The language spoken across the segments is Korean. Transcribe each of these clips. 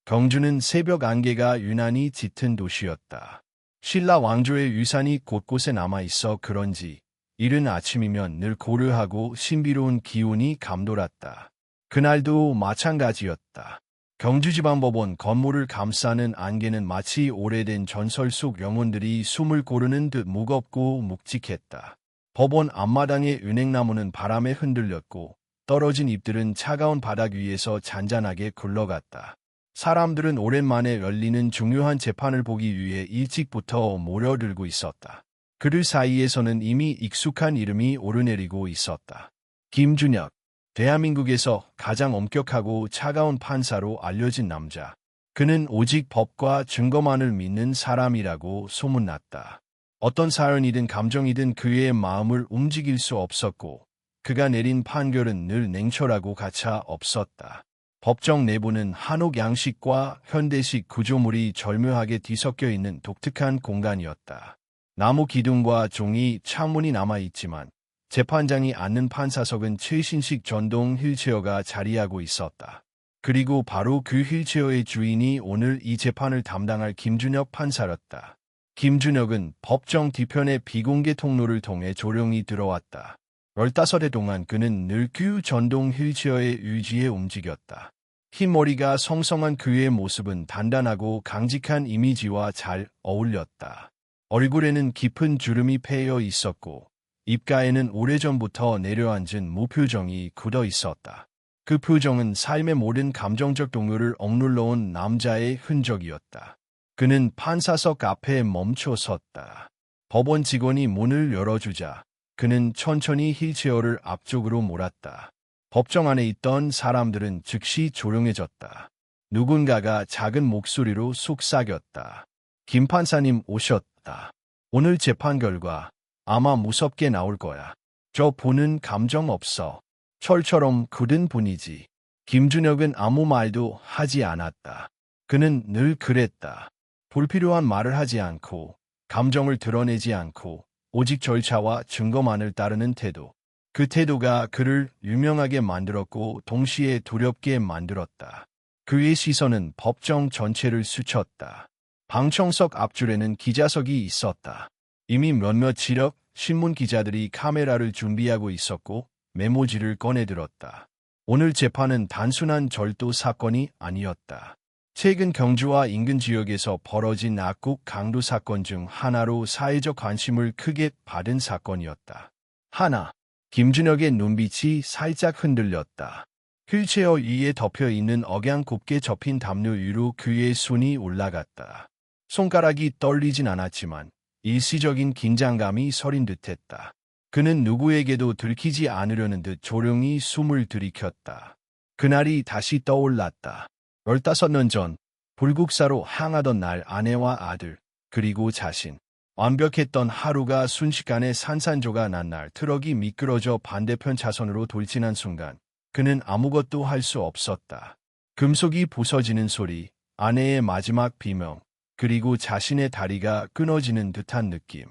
경주는 새벽 안개가 유난히 짙은 도시였다. 신라 왕조의 유산이 곳곳에 남아있어 그런지 이른 아침이면 늘 고르하고 신비로운 기운이 감돌았다. 그날도 마찬가지였다. 경주지방법원 건물을 감싸는 안개는 마치 오래된 전설 속 영혼들이 숨을 고르는 듯 무겁고 묵직했다. 법원 앞마당의 은행나무는 바람에 흔들렸고 떨어진 잎들은 차가운 바닥 위에서 잔잔하게 굴러갔다. 사람들은 오랜만에 열리는 중요한 재판을 보기 위해 일찍부터 모여들고 있었다. 그들 사이에서는 이미 익숙한 이름이 오르내리고 있었다. 김준혁. 대한민국에서 가장 엄격하고 차가운 판사로 알려진 남자. 그는 오직 법과 증거만을 믿는 사람이라고 소문났다. 어떤 사연이든 감정이든 그의 마음을 움직일 수 없었고 그가 내린 판결은 늘 냉철하고 가차 없었다. 법정 내부는 한옥 양식과 현대식 구조물이 절묘하게 뒤섞여 있는 독특한 공간이었다. 나무 기둥과 종이 창문이 남아있지만 재판장이 앉는 판사석은 최신식 전동 휠체어가 자리하고 있었다. 그리고 바로 그 휠체어의 주인이 오늘 이 재판을 담당할 김준혁 판사였다. 김준혁은 법정 뒤편의 비공개 통로를 통해 조용히 들어왔다. 15회 동안 그는 늘 그 전동 휠체어의 유지에 움직였다. 흰 머리가 성성한 그의 모습은 단단하고 강직한 이미지와 잘 어울렸다. 얼굴에는 깊은 주름이 패여 있었고 입가에는 오래전부터 내려앉은 무표정이 굳어 있었다. 그 표정은 삶의 모든 감정적 동요를 억눌러온 남자의 흔적이었다. 그는 판사석 앞에 멈춰 섰다. 법원 직원이 문을 열어주자 그는 천천히 휠체어를 앞쪽으로 몰았다. 법정 안에 있던 사람들은 즉시 조용해졌다. 누군가가 작은 목소리로 속삭였다. 김 판사님 오셨다. 오늘 재판 결과 아마 무섭게 나올 거야. 저 보는 감정 없어. 철처럼 굳은 분이지. 김준혁은 아무 말도 하지 않았다. 그는 늘 그랬다. 불필요한 말을 하지 않고 감정을 드러내지 않고 오직 절차와 증거만을 따르는 태도. 그 태도가 그를 유명하게 만들었고 동시에 두렵게 만들었다. 그의 시선은 법정 전체를 스쳤다. 방청석 앞줄에는 기자석이 있었다. 이미 몇몇 지력 신문 기자들이 카메라를 준비하고 있었고 메모지를 꺼내들었다. 오늘 재판은 단순한 절도 사건이 아니었다. 최근 경주와 인근 지역에서 벌어진 악국 강도 사건 중 하나로 사회적 관심을 크게 받은 사건이었다. 하나, 김준혁의 눈빛이 살짝 흔들렸다. 휠체어 위에 덮여있는 억양 곱게 접힌 담요 위로 그의 손이 올라갔다. 손가락이 떨리진 않았지만 일시적인 긴장감이 서린 듯했다. 그는 누구에게도 들키지 않으려는 듯 조용히 숨을 들이켰다. 그날이 다시 떠올랐다. 15년 전 불국사로 향하던 날 아내와 아들 그리고 자신. 완벽했던 하루가 순식간에 산산조각 난 날 트럭이 미끄러져 반대편 차선으로 돌진한 순간 그는 아무것도 할 수 없었다. 금속이 부서지는 소리, 아내의 마지막 비명, 그리고 자신의 다리가 끊어지는 듯한 느낌.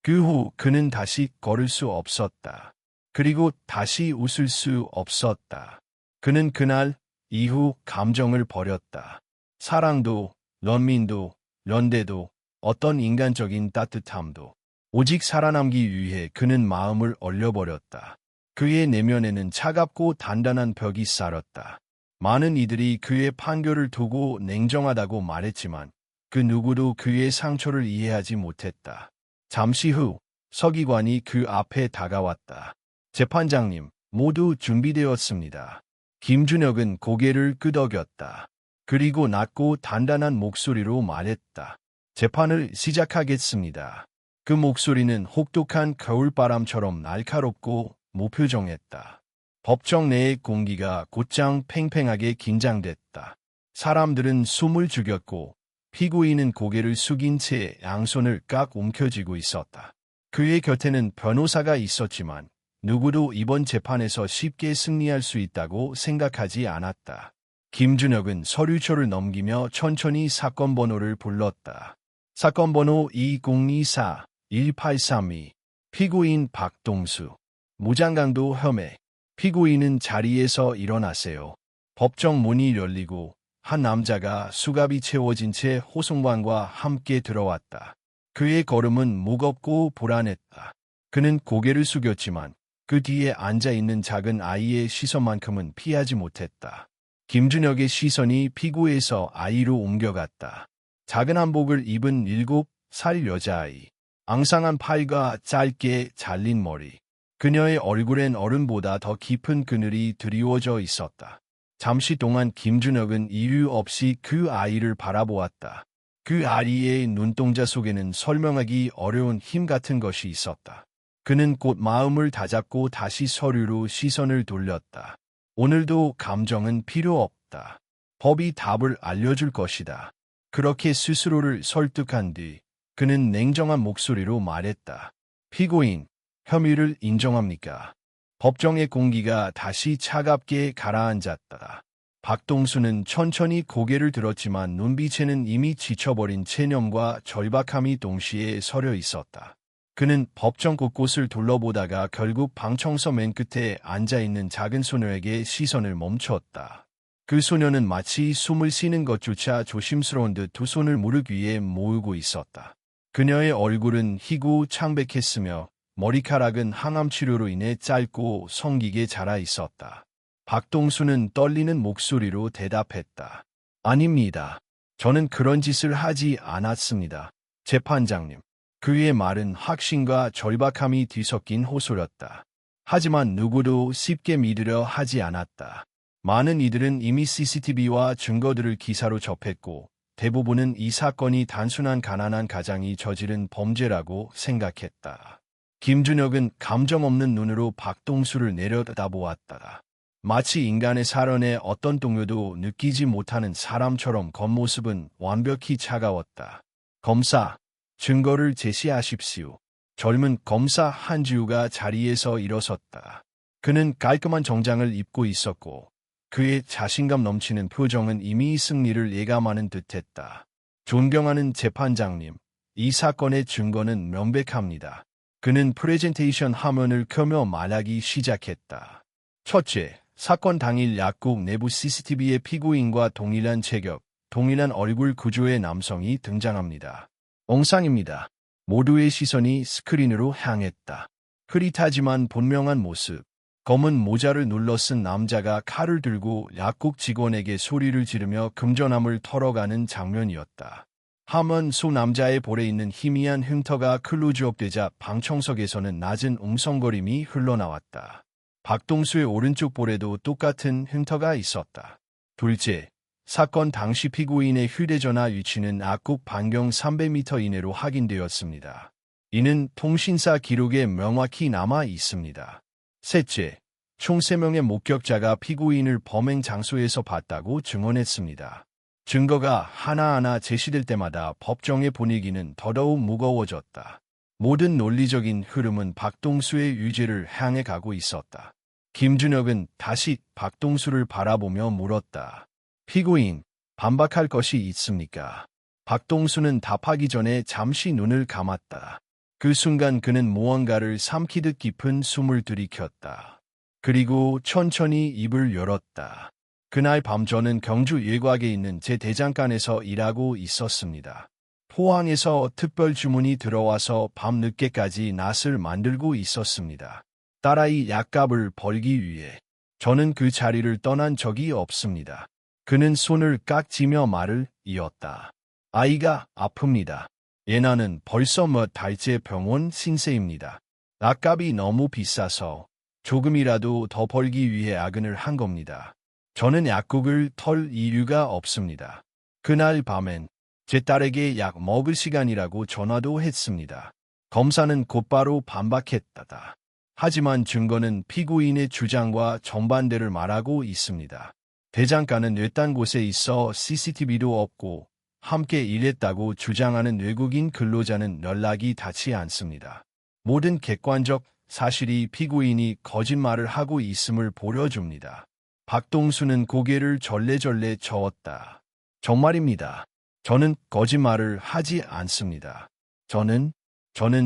그 후 그는 다시 걸을 수 없었다. 그리고 다시 웃을 수 없었다. 그는 그날 이후 감정을 버렸다. 사랑도, 연민도, 연대도, 어떤 인간적인 따뜻함도. 오직 살아남기 위해 그는 마음을 얼려버렸다. 그의 내면에는 차갑고 단단한 벽이 쌓였다. 많은 이들이 그의 판결을 두고 냉정하다고 말했지만 그 누구도 그의 상처를 이해하지 못했다. 잠시 후 서기관이 그 앞에 다가왔다. 재판장님, 모두 준비되었습니다. 김준혁은 고개를 끄덕였다. 그리고 낮고 단단한 목소리로 말했다. 재판을 시작하겠습니다. 그 목소리는 혹독한 겨울바람처럼 날카롭고 무표정했다. 법정 내의 공기가 곧장 팽팽하게 긴장됐다. 사람들은 숨을 죽였고 피고인은 고개를 숙인 채 양손을 깍 움켜쥐고 있었다. 그의 곁에는 변호사가 있었지만 누구도 이번 재판에서 쉽게 승리할 수 있다고 생각하지 않았다. 김준혁은 서류초를 넘기며 천천히 사건 번호를 불렀다. 사건 번호 2024-1832. 피고인 박동수. 무장강도 혐의. 피고인은 자리에서 일어나세요. 법정 문이 열리고 한 남자가 수갑이 채워진 채 호송관과 함께 들어왔다. 그의 걸음은 무겁고 불안했다. 그는 고개를 숙였지만 그 뒤에 앉아있는 작은 아이의 시선만큼은 피하지 못했다. 김준혁의 시선이 피구에서 아이로 옮겨갔다. 작은 한복을 입은 7살 여자아이. 앙상한 팔과 짧게 잘린 머리. 그녀의 얼굴엔 어른보다 더 깊은 그늘이 드리워져 있었다. 잠시 동안 김준혁은 이유 없이 그 아이를 바라보았다. 그 아이의 눈동자 속에는 설명하기 어려운 힘 같은 것이 있었다. 그는 곧 마음을 다잡고 다시 서류로 시선을 돌렸다. 오늘도 감정은 필요 없다. 법이 답을 알려줄 것이다. 그렇게 스스로를 설득한 뒤 그는 냉정한 목소리로 말했다. 피고인, 혐의를 인정합니까? 법정의 공기가 다시 차갑게 가라앉았다. 박동수는 천천히 고개를 들었지만 눈빛에는 이미 지쳐버린 체념과 절박함이 동시에 서려 있었다. 그는 법정 곳곳을 둘러보다가 결국 방청석 맨 끝에 앉아있는 작은 소녀에게 시선을 멈췄다. 그 소녀는 마치 숨을 쉬는 것조차 조심스러운 듯 두 손을 무릎 위에 모으고 있었다. 그녀의 얼굴은 희고 창백했으며 머리카락은 항암 치료로 인해 짧고 성기게 자라 있었다. 박동수는 떨리는 목소리로 대답했다. 아닙니다. 저는 그런 짓을 하지 않았습니다. 재판장님. 그의 말은 확신과 절박함이 뒤섞인 호소였다. 하지만 누구도 쉽게 믿으려 하지 않았다. 많은 이들은 이미 CCTV와 증거들을 기사로 접했고 대부분은 이 사건이 단순한 가난한 가장이 저지른 범죄라고 생각했다. 김준혁은 감정 없는 눈으로 박동수를 내려다보았다. 마치 인간의 살원에 어떤 동요도 느끼지 못하는 사람처럼 겉모습은 완벽히 차가웠다. 검사, 증거를 제시하십시오. 젊은 검사 한지우가 자리에서 일어섰다. 그는 깔끔한 정장을 입고 있었고 그의 자신감 넘치는 표정은 이미 승리를 예감하는 듯했다. 존경하는 재판장님, 이 사건의 증거는 명백합니다. 그는 프레젠테이션 화면을 켜며 말하기 시작했다. 첫째, 사건 당일 약국 내부 CCTV에 피고인과 동일한 체격, 동일한 얼굴 구조의 남성이 등장합니다. 엉상입니다. 모두의 시선이 스크린으로 향했다. 흐릿하지만 분명한 모습. 검은 모자를 눌러 쓴 남자가 칼을 들고 약국 직원에게 소리를 지르며 금전함을 털어가는 장면이었다. 화면 속 남자의 볼에 있는 희미한 흉터가 클로즈업되자 방청석에서는 낮은 웅성거림이 흘러나왔다. 박동수의 오른쪽 볼에도 똑같은 흉터가 있었다. 둘째, 사건 당시 피고인의 휴대전화 위치는 약국 반경 300m 이내로 확인되었습니다. 이는 통신사 기록에 명확히 남아 있습니다. 셋째, 총 3명의 목격자가 피고인을 범행 장소에서 봤다고 증언했습니다. 증거가 하나하나 제시될 때마다 법정의 분위기는 더더욱 무거워졌다. 모든 논리적인 흐름은 박동수의 유죄를 향해 가고 있었다. 김준혁은 다시 박동수를 바라보며 물었다. 피고인, 반박할 것이 있습니까? 박동수는 답하기 전에 잠시 눈을 감았다. 그 순간 그는 무언가를 삼키듯 깊은 숨을 들이켰다. 그리고 천천히 입을 열었다. 그날 밤 저는 경주 일곽에 있는 제 대장간에서 일하고 있었습니다. 포항에서 특별 주문이 들어와서 밤 늦게까지 낫을 만들고 있었습니다. 딸아이 약값을 벌기 위해 저는 그 자리를 떠난 적이 없습니다. 그는 손을 깍지며 말을 이었다. 아이가 아픕니다. 예나는 벌써 몇 달째 병원 신세입니다. 약값이 너무 비싸서 조금이라도 더 벌기 위해 야근을 한 겁니다. 저는 약국을 털 이유가 없습니다. 그날 밤엔 제 딸에게 약 먹을 시간이라고 전화도 했습니다. 검사는 곧바로 반박했다. 하지만 증거는 피고인의 주장과 정반대를 말하고 있습니다. 대장간은 외딴 곳에 있어 CCTV도 없고 함께 일했다고 주장하는 외국인 근로자는 연락이 닿지 않습니다. 모든 객관적 사실이 피고인이 거짓말을 하고 있음을 보여줍니다. 박동수는 고개를 절레절레 저었다. 정말입니다. 저는 거짓말을 하지 않습니다. 저는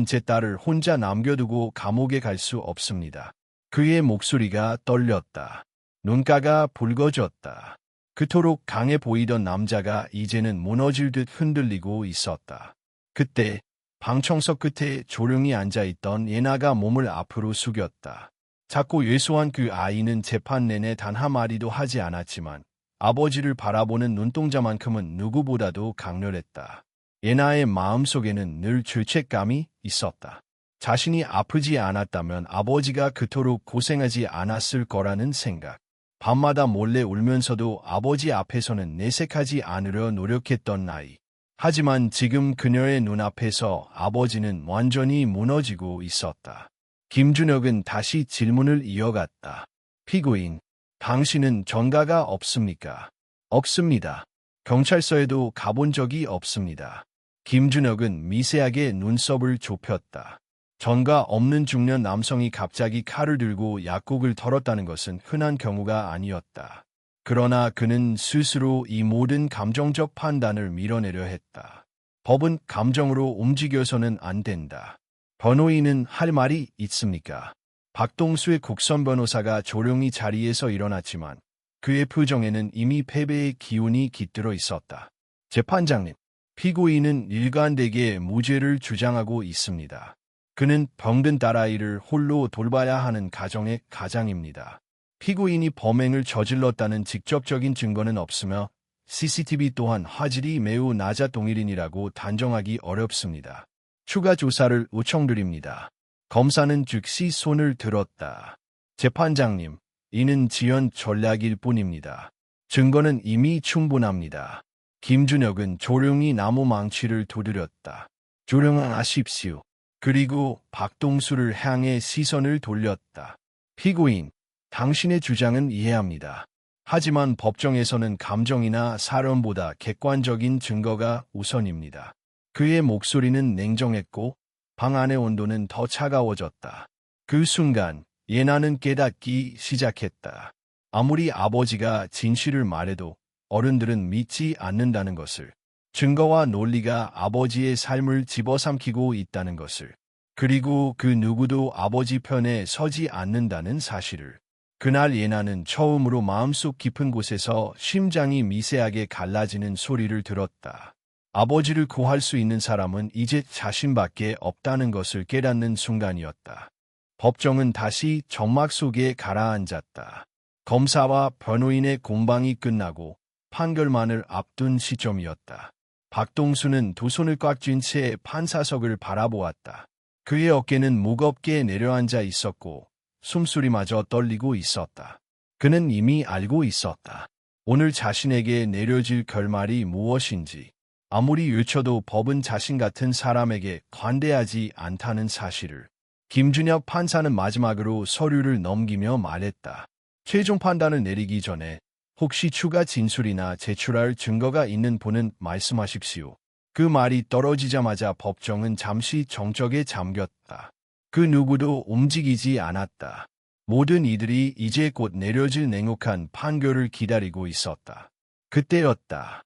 제 딸을 혼자 남겨두고 감옥에 갈 수 없습니다. 그의 목소리가 떨렸다. 눈가가 붉어졌다. 그토록 강해 보이던 남자가 이제는 무너질 듯 흔들리고 있었다. 그때 방청석 끝에 조용히 앉아있던 예나가 몸을 앞으로 숙였다. 작고 왜소한 그 아이는 재판 내내 단 한마디도 하지 않았지만 아버지를 바라보는 눈동자만큼은 누구보다도 강렬했다. 예나의 마음속에는 늘 죄책감이 있었다. 자신이 아프지 않았다면 아버지가 그토록 고생하지 않았을 거라는 생각. 밤마다 몰래 울면서도 아버지 앞에서는 내색하지 않으려 노력했던 아이. 하지만 지금 그녀의 눈앞에서 아버지는 완전히 무너지고 있었다. 김준혁은 다시 질문을 이어갔다. 피고인, 당신은 전가가 없습니까? 없습니다. 경찰서에도 가본 적이 없습니다. 김준혁은 미세하게 눈썹을 좁혔다. 전가 없는 중년 남성이 갑자기 칼을 들고 약국을 털었다는 것은 흔한 경우가 아니었다. 그러나 그는 스스로 이 모든 감정적 판단을 밀어내려 했다. 법은 감정으로 움직여서는 안 된다. 변호인은 할 말이 있습니까? 박동수의 국선 변호사가 조용히 자리에서 일어났지만 그의 표정에는 이미 패배의 기운이 깃들어 있었다. 재판장님, 피고인은 일관되게 무죄를 주장하고 있습니다. 그는 병든 딸아이를 홀로 돌봐야 하는 가정의 가장입니다. 피고인이 범행을 저질렀다는 직접적인 증거는 없으며 CCTV 또한 화질이 매우 낮아 동일인이라고 단정하기 어렵습니다. 추가 조사를 요청드립니다. 검사는 즉시 손을 들었다. 재판장님, 이는 지연 전략일 뿐입니다. 증거는 이미 충분합니다. 김준혁은 조용히 나무 망치를 두드렸다. 조용하십시오. 그리고 박동수를 향해 시선을 돌렸다. 피고인, 당신의 주장은 이해합니다. 하지만 법정에서는 감정이나 사람보다 객관적인 증거가 우선입니다. 그의 목소리는 냉정했고 방 안의 온도는 더 차가워졌다. 그 순간 예나는 깨닫기 시작했다. 아무리 아버지가 진실을 말해도 어른들은 믿지 않는다는 것을. 증거와 논리가 아버지의 삶을 집어삼키고 있다는 것을. 그리고 그 누구도 아버지 편에 서지 않는다는 사실을. 그날 예나는 처음으로 마음속 깊은 곳에서 심장이 미세하게 갈라지는 소리를 들었다. 아버지를 구할 수 있는 사람은 이제 자신밖에 없다는 것을 깨닫는 순간이었다. 법정은 다시 정막 속에 가라앉았다. 검사와 변호인의 공방이 끝나고 판결만을 앞둔 시점이었다. 박동수는 두 손을 꽉 쥔 채 판사석을 바라보았다. 그의 어깨는 무겁게 내려앉아 있었고 숨소리마저 떨리고 있었다. 그는 이미 알고 있었다. 오늘 자신에게 내려질 결말이 무엇인지. 아무리 외쳐도 법은 자신 같은 사람에게 관대하지 않다는 사실을. 김준혁 판사는 마지막으로 서류를 넘기며 말했다. 최종 판단을 내리기 전에 혹시 추가 진술이나 제출할 증거가 있는 분은 말씀하십시오. 그 말이 떨어지자마자 법정은 잠시 정적에 잠겼다. 그 누구도 움직이지 않았다. 모든 이들이 이제 곧 내려질 냉혹한 판결을 기다리고 있었다. 그때였다.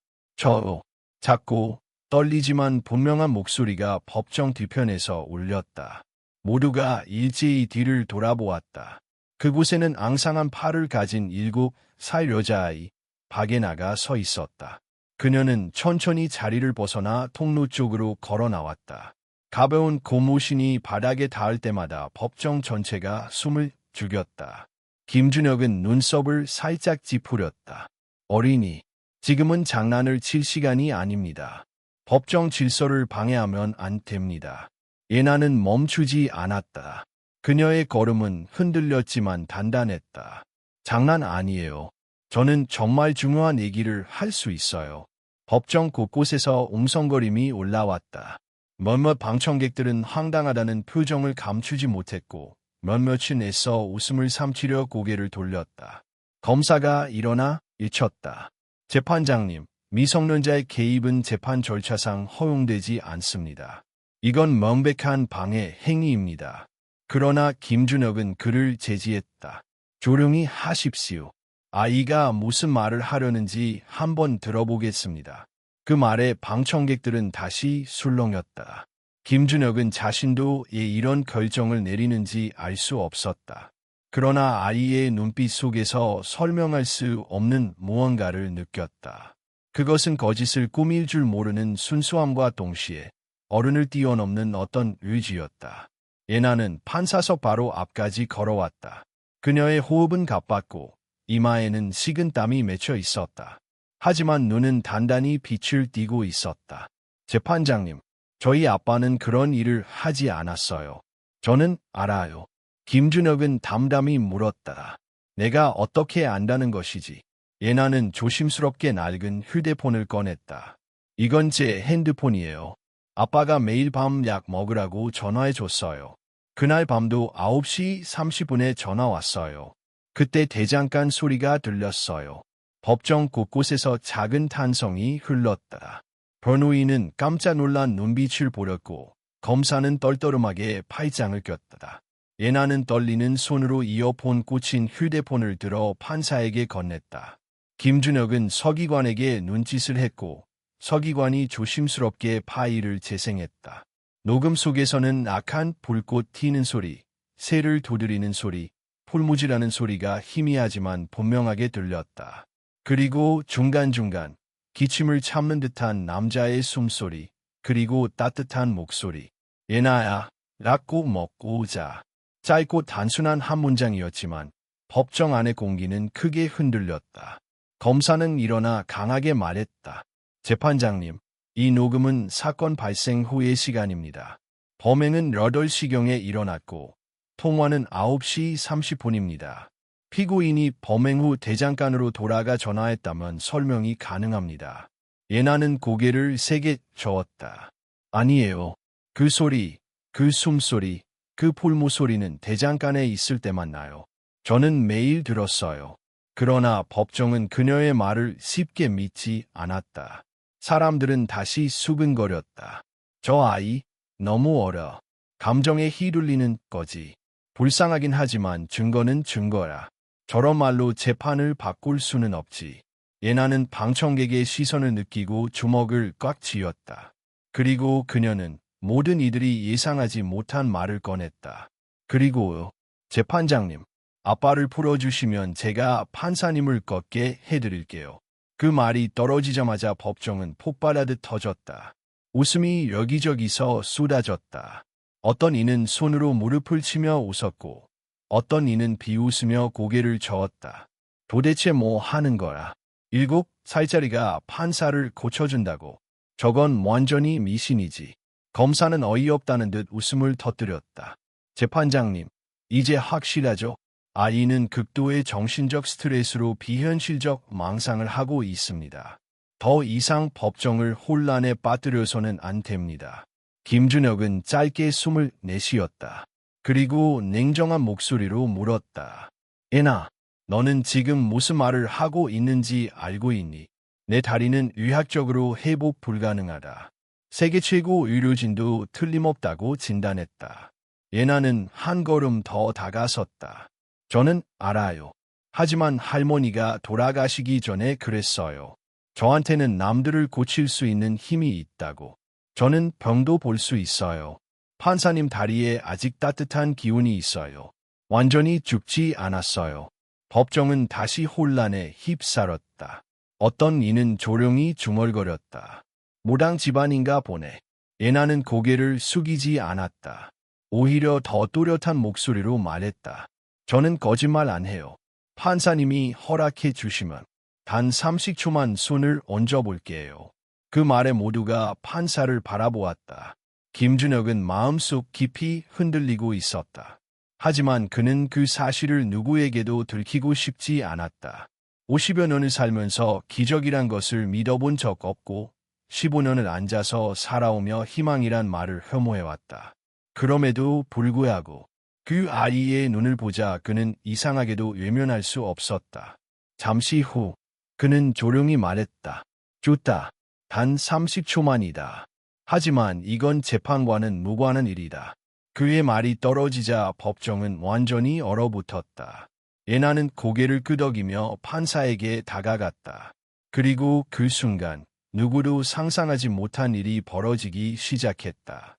작고 떨리지만 분명한 목소리가 법정 뒤편에서 울렸다. 모두가 일제히 뒤를 돌아보았다. 그곳에는 앙상한 팔을 가진 7살 여자아이 박예나가 서 있었다. 그녀는 천천히 자리를 벗어나 통로 쪽으로 걸어 나왔다. 가벼운 고무신이 바닥에 닿을 때마다 법정 전체가 숨을 죽였다. 김준혁은 눈썹을 살짝 찌푸렸다. 어린이, 지금은 장난을 칠 시간이 아닙니다. 법정 질서를 방해하면 안 됩니다. 예나는 멈추지 않았다. 그녀의 걸음은 흔들렸지만 단단했다. 장난 아니에요. 저는 정말 중요한 얘기를 할 수 있어요. 법정 곳곳에서 웅성거림이 올라왔다. 몇몇 방청객들은 황당하다는 표정을 감추지 못했고 몇몇은 애써 웃음을 삼키려 고개를 돌렸다. 검사가 일어나 일쳤다. 재판장님, 미성년자의 개입은 재판 절차상 허용되지 않습니다. 이건 명백한 방해 행위입니다. 그러나 김준혁은 그를 제지했다. 조용히 하십시오. 아이가 무슨 말을 하려는지 한번 들어보겠습니다. 그 말에 방청객들은 다시 술렁였다. 김준혁은 자신도 왜 이런 결정을 내리는지 알 수 없었다. 그러나 아이의 눈빛 속에서 설명할 수 없는 무언가를 느꼈다. 그것은 거짓을 꾸밀 줄 모르는 순수함과 동시에 어른을 뛰어넘는 어떤 의지였다. 예나는 판사석 바로 앞까지 걸어왔다. 그녀의 호흡은 가빴고 이마에는 식은 땀이 맺혀 있었다. 하지만 눈은 단단히 빛을 띠고 있었다. 재판장님, 저희 아빠는 그런 일을 하지 않았어요. 저는 알아요. 김준혁은 담담히 물었다. 내가 어떻게 안다는 것이지? 예나는 조심스럽게 낡은 휴대폰을 꺼냈다. 이건 제 핸드폰이에요. 아빠가 매일 밤 약 먹으라고 전화해줬어요. 그날 밤도 9시 30분에 전화 왔어요. 그때 대장간 소리가 들렸어요. 법정 곳곳에서 작은 탄성이 흘렀다. 변호인은 깜짝 놀란 눈빛을 보였고 검사는 떨떠름하게 팔짱을 꼈다. 예나는 떨리는 손으로 이어폰 꽂힌 휴대폰을 들어 판사에게 건넸다. 김준혁은 서기관에게 눈짓을 했고 서기관이 조심스럽게 파일을 재생했다. 녹음 속에서는 악한 불꽃 튀는 소리, 새를 두드리는 소리, 풀무지라는 소리가 희미하지만 분명하게 들렸다. 그리고 중간중간 기침을 참는 듯한 남자의 숨소리, 그리고 따뜻한 목소리. 예나야, 라고 먹고 자. 짧고 단순한 한 문장이었지만 법정 안의 공기는 크게 흔들렸다. 검사는 일어나 강하게 말했다. 재판장님, 이 녹음은 사건 발생 후의 시간입니다. 범행은 8시경에 일어났고 통화는 9시 30분입니다. 피고인이 범행 후 대장간으로 돌아가 전화했다면 설명이 가능합니다. 예나는 고개를 세게 저었다. 아니에요. 그 소리, 그 숨소리, 그 풀무 소리는 대장간에 있을 때만 나요. 저는 매일 들었어요. 그러나 법정은 그녀의 말을 쉽게 믿지 않았다. 사람들은 다시 수근거렸다. 저 아이, 너무 어려. 감정에 휘둘리는 거지. 불쌍하긴 하지만 증거는 증거야. 저런 말로 재판을 바꿀 수는 없지. 예나는 방청객의 시선을 느끼고 주먹을 꽉 쥐었다. 그리고 그녀는 모든 이들이 예상하지 못한 말을 꺼냈다. 그리고요, 재판장님, 아빠를 풀어주시면 제가 판사님을 걷게 해드릴게요. 그 말이 떨어지자마자 법정은 폭발하듯 터졌다. 웃음이 여기저기서 쏟아졌다. 어떤 이는 손으로 무릎을 치며 웃었고 어떤 이는 비웃으며 고개를 저었다. 도대체 뭐 하는 거야? 7살짜리가 판사를 고쳐준다고. 저건 완전히 미신이지. 검사는 어이없다는 듯 웃음을 터뜨렸다. 재판장님, 이제 확실하죠? 아이는 극도의 정신적 스트레스로 비현실적 망상을 하고 있습니다. 더 이상 법정을 혼란에 빠뜨려서는 안 됩니다. 김준혁은 짧게 숨을 내쉬었다. 그리고 냉정한 목소리로 물었다. 예나, 너는 지금 무슨 말을 하고 있는지 알고 있니? 내 다리는 의학적으로 회복 불가능하다. 세계 최고 의료진도 틀림없다고 진단했다. 예나는 한 걸음 더 다가섰다. 저는 알아요. 하지만 할머니가 돌아가시기 전에 그랬어요. 저한테는 남들을 고칠 수 있는 힘이 있다고. 저는 병도 볼 수 있어요. 판사님 다리에 아직 따뜻한 기운이 있어요. 완전히 죽지 않았어요. 법정은 다시 혼란에 휩싸였다. 어떤 이는 조용히 중얼거렸다. 무당 집안인가 보네. 예나는 고개를 숙이지 않았다. 오히려 더 또렷한 목소리로 말했다. 저는 거짓말 안 해요. 판사님이 허락해 주시면 단 30초만 손을 얹어볼게요. 그 말에 모두가 판사를 바라보았다. 김준혁은 마음속 깊이 흔들리고 있었다. 하지만 그는 그 사실을 누구에게도 들키고 싶지 않았다. 50여 년을 살면서 기적이란 것을 믿어본 적 없고 15년을 앉아서 살아오며 희망이란 말을 혐오해왔다. 그럼에도 불구하고 그 아이의 눈을 보자 그는 이상하게도 외면할 수 없었다. 잠시 후 그는 조용히 말했다. 좋다. 단 30초만이다. 하지만 이건 재판과는 무관한 일이다. 그의 말이 떨어지자 법정은 완전히 얼어붙었다. 예나는 고개를 끄덕이며 판사에게 다가갔다. 그리고 그 순간 누구도 상상하지 못한 일이 벌어지기 시작했다.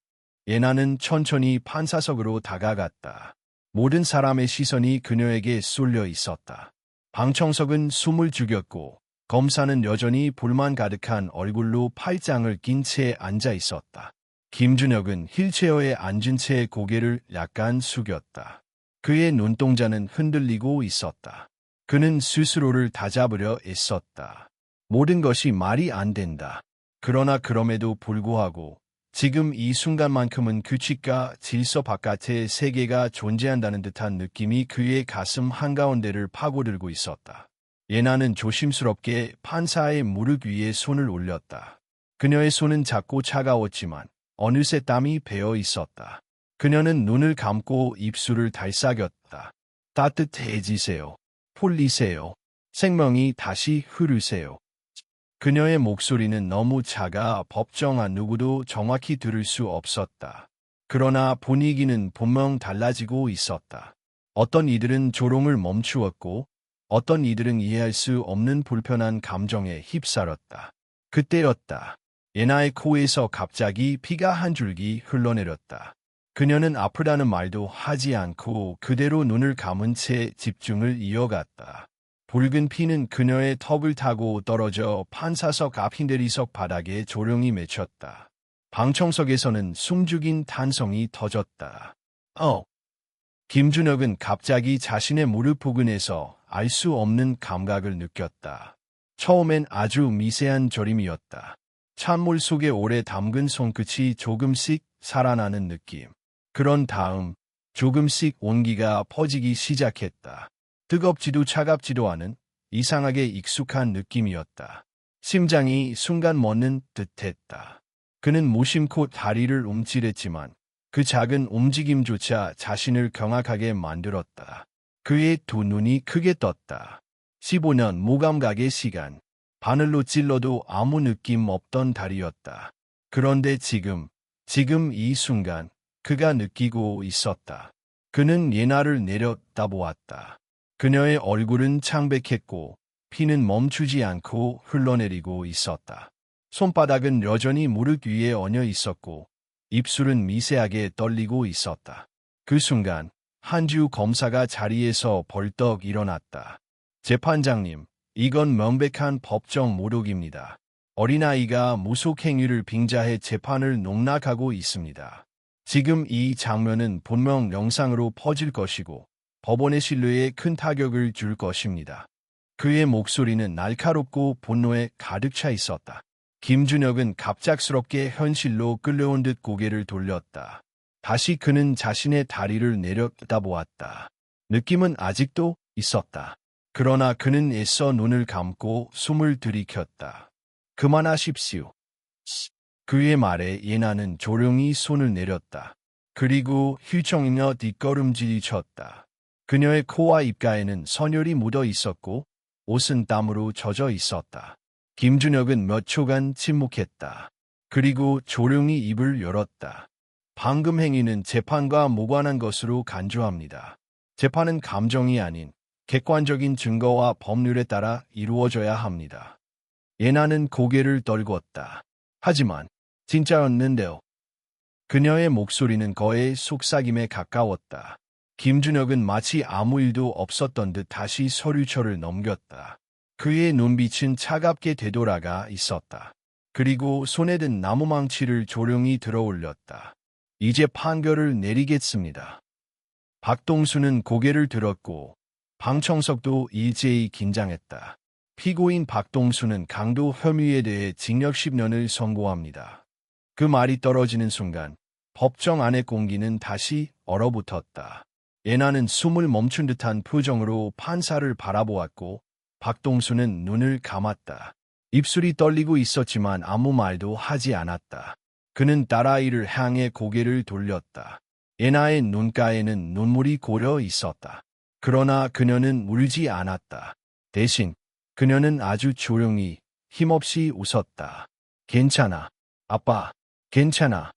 예나는 천천히 판사석으로 다가갔다. 모든 사람의 시선이 그녀에게 쏠려 있었다. 방청석은 숨을 죽였고 검사는 여전히 불만 가득한 얼굴로 팔짱을 낀 채 앉아 있었다. 김준혁은 휠체어에 앉은 채 고개를 약간 숙였다. 그의 눈동자는 흔들리고 있었다. 그는 스스로를 다잡으려 애썼다. 모든 것이 말이 안 된다. 그러나 그럼에도 불구하고 지금 이 순간만큼은 규칙과 질서 바깥의 세계가 존재한다는 듯한 느낌이 그의 가슴 한가운데를 파고들고 있었다. 예나는 조심스럽게 판사의 무릎 위에 손을 올렸다. 그녀의 손은 작고 차가웠지만 어느새 땀이 배어 있었다. 그녀는 눈을 감고 입술을 달싹였다. 따뜻해지세요. 풀리세요. 생명이 다시 흐르세요. 그녀의 목소리는 너무 작아 법정아 누구도 정확히 들을 수 없었다. 그러나 분위기는 분명 달라지고 있었다. 어떤 이들은 조롱을 멈추었고 어떤 이들은 이해할 수 없는 불편한 감정에 휩싸였다. 그때였다. 예나의 코에서 갑자기 피가 한 줄기 흘러내렸다. 그녀는 아프다는 말도 하지 않고 그대로 눈을 감은 채 집중을 이어갔다. 붉은 피는 그녀의 턱을 타고 떨어져 판사석 앞 흰대리석 바닥에 조용히 맺혔다. 방청석에서는 숨죽인 탄성이 터졌다. 김준혁은 갑자기 자신의 무릎 부근에서 알 수 없는 감각을 느꼈다. 처음엔 아주 미세한 저림이었다. 찬물 속에 오래 담근 손끝이 조금씩 살아나는 느낌. 그런 다음 조금씩 온기가 퍼지기 시작했다. 뜨겁지도 차갑지도 않은 이상하게 익숙한 느낌이었다. 심장이 순간 멎는 듯했다. 그는 무심코 다리를 움찔했지만 그 작은 움직임조차 자신을 경악하게 만들었다. 그의 두 눈이 크게 떴다. 15년 무감각의 시간. 바늘로 찔러도 아무 느낌 없던 달이었다. 그런데 지금 이 순간 그가 느끼고 있었다. 그는 예나를 내려다보았다. 그녀의 얼굴은 창백했고 피는 멈추지 않고 흘러내리고 있었다. 손바닥은 여전히 무릎 위에 얹어 있었고 입술은 미세하게 떨리고 있었다. 그 순간 한주 검사가 자리에서 벌떡 일어났다. 재판장님, 이건 명백한 법정 모독입니다. 어린아이가 무속행위를 빙자해 재판을 농락하고 있습니다. 지금 이 장면은 분명 영상으로 퍼질 것이고 법원의 신뢰에 큰 타격을 줄 것입니다. 그의 목소리는 날카롭고 분노에 가득 차 있었다. 김준혁은 갑작스럽게 현실로 끌려온 듯 고개를 돌렸다. 다시 그는 자신의 다리를 내려다보았다. 느낌은 아직도 있었다. 그러나 그는 애써 눈을 감고 숨을 들이켰다. 그만하십시오. 그의 말에 예나는 조용히 손을 내렸다. 그리고 휘청이며 뒷걸음질이 쳤다. 그녀의 코와 입가에는 선혈이 묻어 있었고 옷은 땀으로 젖어 있었다. 김준혁은 몇 초간 침묵했다. 그리고 조용히 입을 열었다. 방금 행위는 재판과 무관한 것으로 간주합니다. 재판은 감정이 아닌 객관적인 증거와 법률에 따라 이루어져야 합니다. 예나는 고개를 떨궜다. 하지만 진짜였는데요. 그녀의 목소리는 거의 속삭임에 가까웠다. 김준혁은 마치 아무 일도 없었던 듯 다시 서류처를 넘겼다. 그의 눈빛은 차갑게 되돌아가 있었다. 그리고 손에 든 나무망치를 조용히 들어올렸다. 이제 판결을 내리겠습니다. 박동수는 고개를 들었고 방청석도 일제히 긴장했다. 피고인 박동수는 강도 혐의에 대해 징역 10년을 선고합니다. 그 말이 떨어지는 순간 법정 안의 공기는 다시 얼어붙었다. 예나는 숨을 멈춘 듯한 표정으로 판사를 바라보았고 박동수는 눈을 감았다. 입술이 떨리고 있었지만 아무 말도 하지 않았다. 그는 딸아이를 향해 고개를 돌렸다. 예나의 눈가에는 눈물이 고여 있었다. 그러나 그녀는 울지 않았다. 대신 그녀는 아주 조용히 힘없이 웃었다. 괜찮아. 아빠, 괜찮아.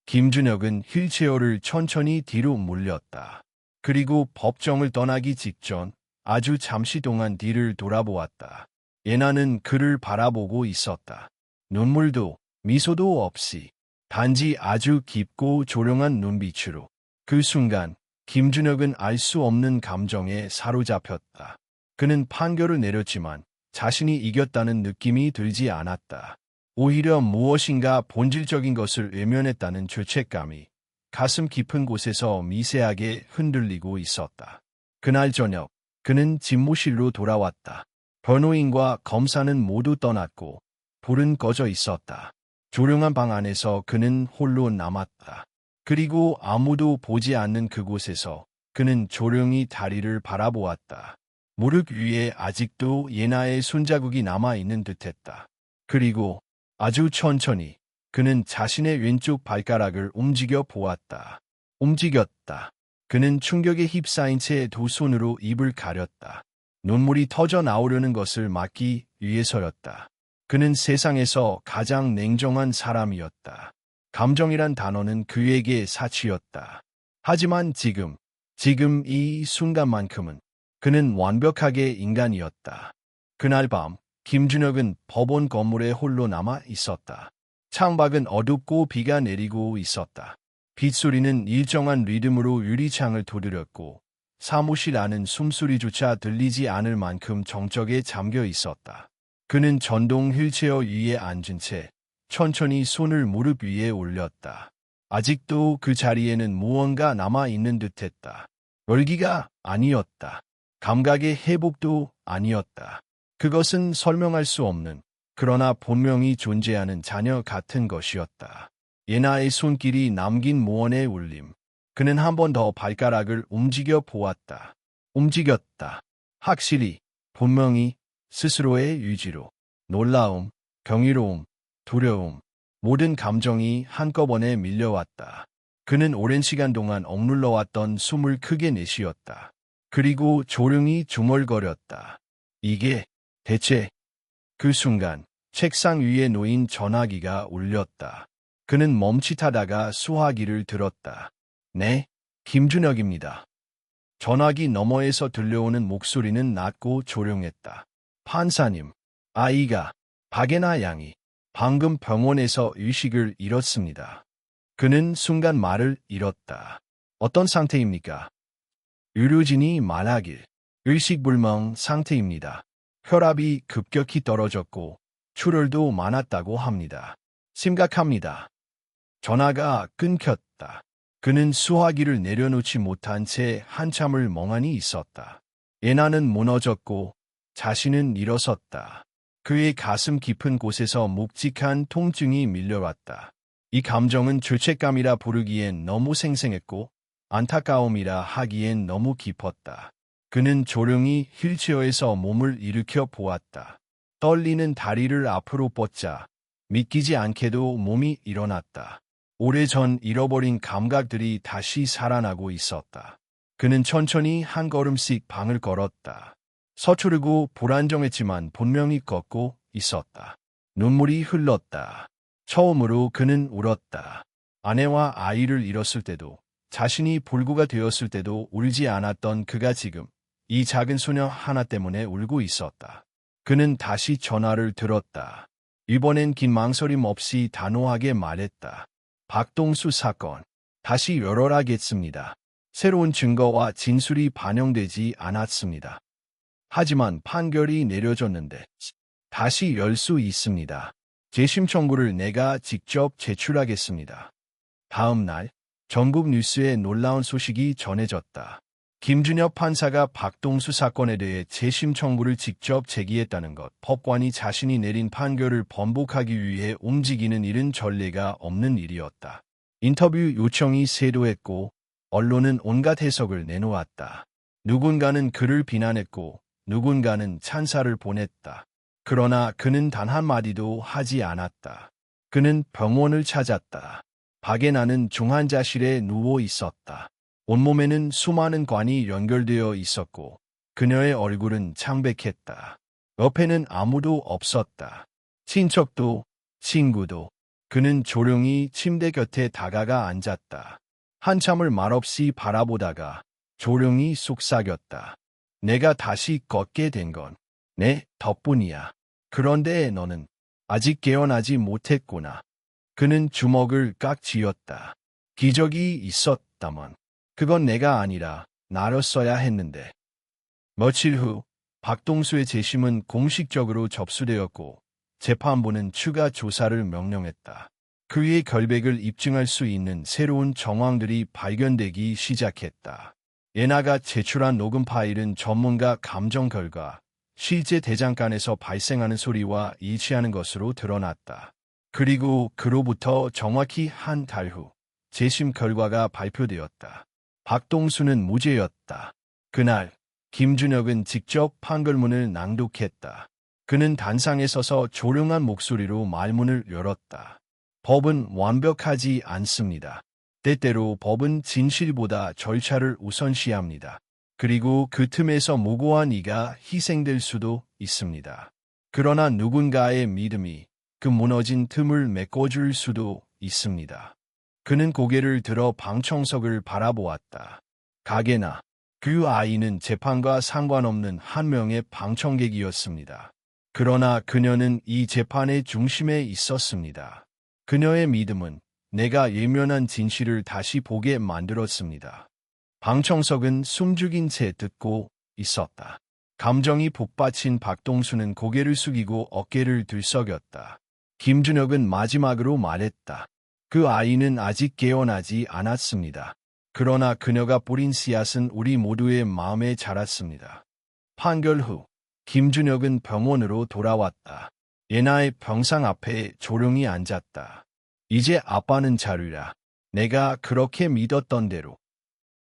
김준혁은 휠체어를 천천히 뒤로 물렸다. 그리고 법정을 떠나기 직전 아주 잠시 동안 뒤를 돌아보았다. 예나는 그를 바라보고 있었다. 눈물도 미소도 없이 단지 아주 깊고 조용한 눈빛으로. 그 순간 김준혁은 알 수 없는 감정에 사로잡혔다. 그는 판결을 내렸지만 자신이 이겼다는 느낌이 들지 않았다. 오히려 무엇인가 본질적인 것을 외면했다는 죄책감이 가슴 깊은 곳에서 미세하게 흔들리고 있었다. 그날 저녁, 그는 집무실로 돌아왔다. 변호인과 검사는 모두 떠났고 불은 꺼져 있었다. 조용한 방 안에서 그는 홀로 남았다. 그리고 아무도 보지 않는 그곳에서 그는 조용히 다리를 바라보았다. 무릎 위에 아직도 예나의 손자국이 남아있는 듯했다. 그리고 아주 천천히 그는 자신의 왼쪽 발가락을 움직여 보았다. 움직였다. 그는 충격에 휩싸인 채 두 손으로 입을 가렸다. 눈물이 터져 나오려는 것을 막기 위해서였다. 그는 세상에서 가장 냉정한 사람이었다. 감정이란 단어는 그에게 사치였다. 하지만 지금 이 순간만큼은 그는 완벽하게 인간이었다. 그날 밤, 김준혁은 법원 건물에 홀로 남아 있었다. 창밖은 어둡고 비가 내리고 있었다. 빗소리는 일정한 리듬으로 유리창을 두드렸고 사무실 안은 숨소리조차 들리지 않을 만큼 정적에 잠겨 있었다. 그는 전동 휠체어 위에 앉은 채 천천히 손을 무릎 위에 올렸다. 아직도 그 자리에는 무언가 남아있는 듯했다. 열기가 아니었다. 감각의 회복도 아니었다. 그것은 설명할 수 없는, 그러나 분명히 존재하는 자녀 같은 것이었다. 예나의 손길이 남긴 무언의 울림. 그는 한 번 더 발가락을 움직여 보았다. 움직였다. 확실히, 분명히, 스스로의 유지로. 놀라움, 경이로움, 두려움, 모든 감정이 한꺼번에 밀려왔다. 그는 오랜 시간 동안 억눌러왔던 숨을 크게 내쉬었다. 그리고 조용히 중얼거렸다. 이게 대체. 그 순간 책상 위에 놓인 전화기가 울렸다. 그는 멈칫하다가 수화기를 들었다. 네, 김준혁입니다. 전화기 너머에서 들려오는 목소리는 낮고 조용했다. 판사님, 아이가, 박예나 양이 방금 병원에서 의식을 잃었습니다. 그는 순간 말을 잃었다. 어떤 상태입니까? 의료진이 말하길 의식불명 상태입니다. 혈압이 급격히 떨어졌고 출혈도 많았다고 합니다. 심각합니다. 전화가 끊겼다. 그는 수화기를 내려놓지 못한 채 한참을 멍하니 있었다. 예나는 무너졌고 자신은 일어섰다. 그의 가슴 깊은 곳에서 묵직한 통증이 밀려왔다. 이 감정은 죄책감이라 부르기엔 너무 생생했고 안타까움이라 하기엔 너무 깊었다. 그는 조용히 휠체어에서 몸을 일으켜 보았다. 떨리는 다리를 앞으로 뻗자 믿기지 않게도 몸이 일어났다. 오래전 잃어버린 감각들이 다시 살아나고 있었다. 그는 천천히 한 걸음씩 방을 걸었다. 서투르고 불안정했지만 분명히 걷고 있었다. 눈물이 흘렀다. 처음으로 그는 울었다. 아내와 아이를 잃었을 때도, 자신이 불구가 되었을 때도 울지 않았던 그가 지금 이 작은 소녀 하나 때문에 울고 있었다. 그는 다시 전화를 들었다. 이번엔 긴 망설임 없이 단호하게 말했다. 박동수 사건, 다시 열어라겠습니다. 새로운 증거와 진술이 반영되지 않았습니다. 하지만 판결이 내려졌는데 다시 열 수 있습니다. 재심 청구를 내가 직접 제출하겠습니다. 다음 날 전국 뉴스에 놀라운 소식이 전해졌다. 김준혁 판사가 박동수 사건에 대해 재심 청구를 직접 제기했다는 것. 법관이 자신이 내린 판결을 번복하기 위해 움직이는 일은 전례가 없는 일이었다. 인터뷰 요청이 쇄도했고 언론은 온갖 해석을 내놓았다. 누군가는 그를 비난했고 누군가는 찬사를 보냈다. 그러나 그는 단 한마디도 하지 않았다. 그는 병원을 찾았다. 박예나는 중환자실에 누워 있었다. 온몸에는 수많은 관이 연결되어 있었고 그녀의 얼굴은 창백했다. 옆에는 아무도 없었다. 친척도 친구도. 그는 조용히 침대 곁에 다가가 앉았다. 한참을 말없이 바라보다가 조용히 속삭였다. 내가 다시 걷게 된 건 내 덕분이야. 그런데 너는 아직 깨어나지 못했구나. 그는 주먹을 깍 쥐었다. 기적이 있었다면 그건 내가 아니라 나였어야 했는데. 며칠 후 박동수의 재심은 공식적으로 접수되었고 재판부는 추가 조사를 명령했다. 그의 결백을 입증할 수 있는 새로운 정황들이 발견되기 시작했다. 예나가 제출한 녹음 파일은 전문가 감정 결과 실제 대장간에서 발생하는 소리와 일치하는 것으로 드러났다. 그리고 그로부터 정확히 한 달 후 재심 결과가 발표되었다. 박동수는 무죄였다. 그날 김준혁은 직접 판결문을 낭독했다. 그는 단상에 서서 조용한 목소리로 말문을 열었다. 법은 완벽하지 않습니다. 때때로 법은 진실보다 절차를 우선시합니다. 그리고 그 틈에서 무고한 이가 희생될 수도 있습니다. 그러나 누군가의 믿음이 그 무너진 틈을 메꿔줄 수도 있습니다. 그는 고개를 들어 방청석을 바라보았다. 가게나 그 아이는 재판과 상관없는 한 명의 방청객이었습니다. 그러나 그녀는 이 재판의 중심에 있었습니다. 그녀의 믿음은 내가 예면한 진실을 다시 보게 만들었습니다. 방청석은 숨죽인 채 듣고 있었다. 감정이 북받친 박동수는 고개를 숙이고 어깨를 들썩였다. 김준혁은 마지막으로 말했다. 그 아이는 아직 깨어나지 않았습니다. 그러나 그녀가 뿌린 씨앗은 우리 모두의 마음에 자랐습니다. 판결 후 김준혁은 병원으로 돌아왔다. 예나의 병상 앞에 조용히 앉았다. 이제 아빠는 자유라. 내가 그렇게 믿었던 대로.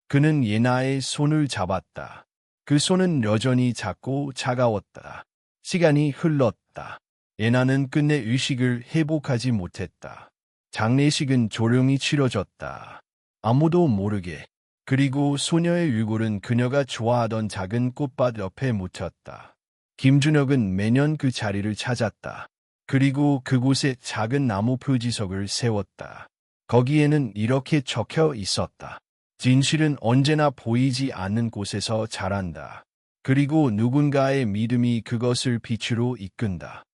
그는 예나의 손을 잡았다. 그 손은 여전히 작고 차가웠다. 시간이 흘렀다. 예나는 끝내 의식을 회복하지 못했다. 장례식은 조용히 치러졌다. 아무도 모르게. 그리고 소녀의 유골은 그녀가 좋아하던 작은 꽃밭 옆에 묻혔다. 김준혁은 매년 그 자리를 찾았다. 그리고 그곳에 작은 나무 표지석을 세웠다. 거기에는 이렇게 적혀 있었다. 진실은 언제나 보이지 않는 곳에서 자란다. 그리고 누군가의 믿음이 그것을 빛으로 이끈다.